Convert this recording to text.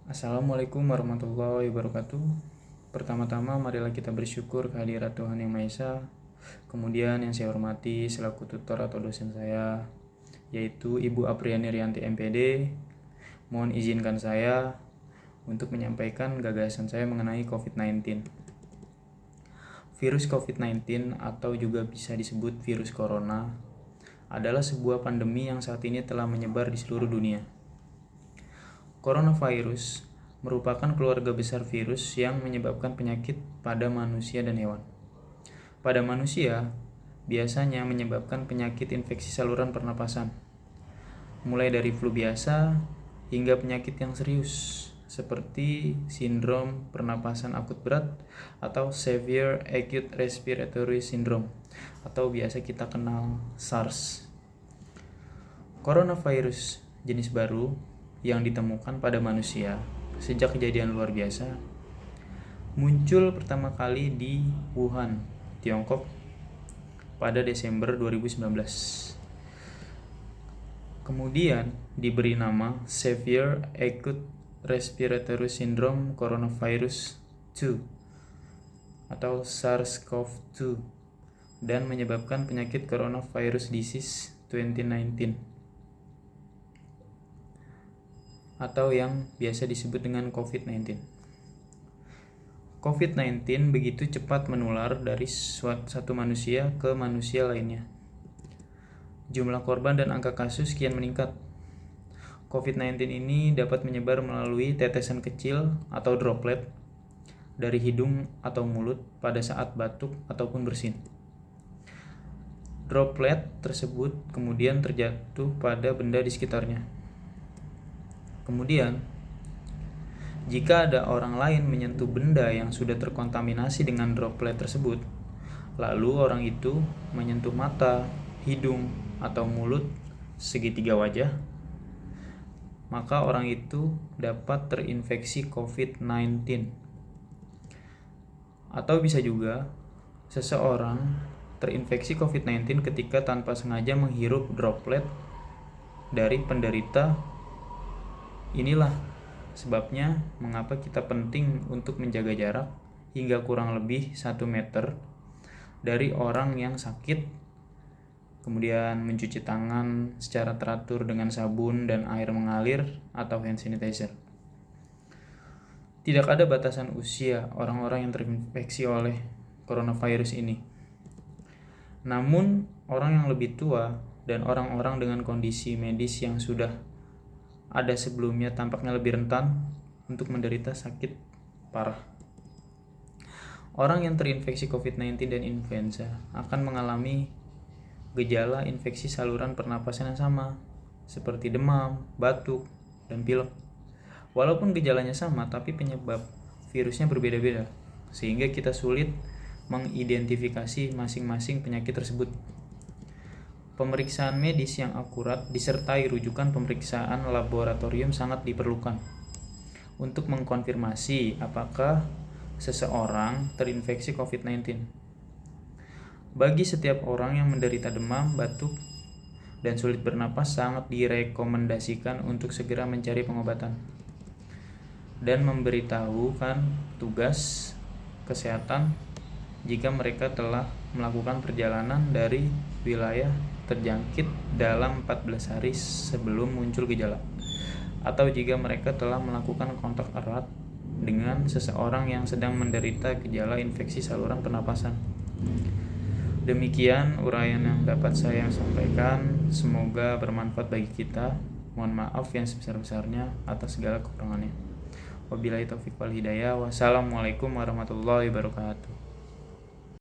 Assalamualaikum warahmatullahi wabarakatuh. Pertama-tama marilah kita bersyukur kehadirat Tuhan Yang Maha Esa. Kemudian yang saya hormati selaku tutor atau dosen saya, yaitu Ibu Apriani Rianti MPD. Mohon izinkan saya untuk menyampaikan gagasan saya mengenai COVID-19. Virus COVID-19 atau juga bisa disebut virus corona adalah sebuah pandemi yang saat ini telah menyebar di seluruh dunia. Coronavirus merupakan keluarga besar virus yang menyebabkan penyakit pada manusia dan hewan. Pada manusia, biasanya menyebabkan penyakit infeksi saluran pernapasan, mulai dari flu biasa hingga penyakit yang serius, seperti sindrom pernapasan akut berat atau Severe Acute Respiratory Syndrome, atau biasa kita kenal SARS. Coronavirus jenis baru yang ditemukan pada manusia sejak kejadian luar biasa muncul pertama kali di Wuhan, Tiongkok pada Desember 2019. Kemudian diberi nama Severe Acute Respiratory Syndrome Coronavirus 2 atau SARS-CoV-2 dan menyebabkan penyakit Coronavirus Disease 2019 atau yang biasa disebut dengan COVID-19. COVID-19 begitu cepat menular dari satu manusia ke manusia lainnya. Jumlah korban dan angka kasus kian meningkat. COVID-19 ini dapat menyebar melalui tetesan kecil atau droplet dari hidung atau mulut pada saat batuk ataupun bersin. Droplet tersebut kemudian terjatuh pada benda di sekitarnya. Kemudian, jika ada orang lain menyentuh benda yang sudah terkontaminasi dengan droplet tersebut, lalu orang itu menyentuh mata, hidung, atau mulut segitiga wajah, maka orang itu dapat terinfeksi COVID-19. Atau bisa juga seseorang terinfeksi COVID-19 ketika tanpa sengaja menghirup droplet dari penderita. Inilah sebabnya mengapa kita penting untuk menjaga jarak hingga kurang lebih 1 meter dari orang yang sakit, kemudian mencuci tangan secara teratur dengan sabun dan air mengalir atau hand sanitizer. Tidak ada batasan usia orang-orang yang terinfeksi oleh coronavirus ini. Namun, orang yang lebih tua dan orang-orang dengan kondisi medis yang sudah ada sebelumnya tampaknya lebih rentan untuk menderita sakit parah. Orang yang terinfeksi COVID-19 dan influenza akan mengalami gejala infeksi saluran pernapasan yang sama, seperti demam, batuk, dan pilek. Walaupun gejalanya sama, tapi penyebab virusnya berbeda-beda, sehingga kita sulit mengidentifikasi masing-masing penyakit tersebut. Pemeriksaan medis yang akurat disertai rujukan pemeriksaan laboratorium sangat diperlukan untuk mengkonfirmasi apakah seseorang terinfeksi COVID-19. Bagi setiap orang yang menderita demam, batuk, dan sulit bernapas sangat direkomendasikan untuk segera mencari pengobatan dan memberitahukan tugas kesehatan jika mereka telah melakukan perjalanan dari wilayah terjangkit dalam 14 hari sebelum muncul gejala, atau jika mereka telah melakukan kontak erat dengan seseorang yang sedang menderita gejala infeksi saluran pernapasan. Demikian uraian yang dapat saya sampaikan, semoga bermanfaat bagi kita. Mohon maaf yang sebesar-besarnya atas segala kekurangannya. Wabillahi taufiq wal hidayah. Wassalamualaikum warahmatullahi wabarakatuh.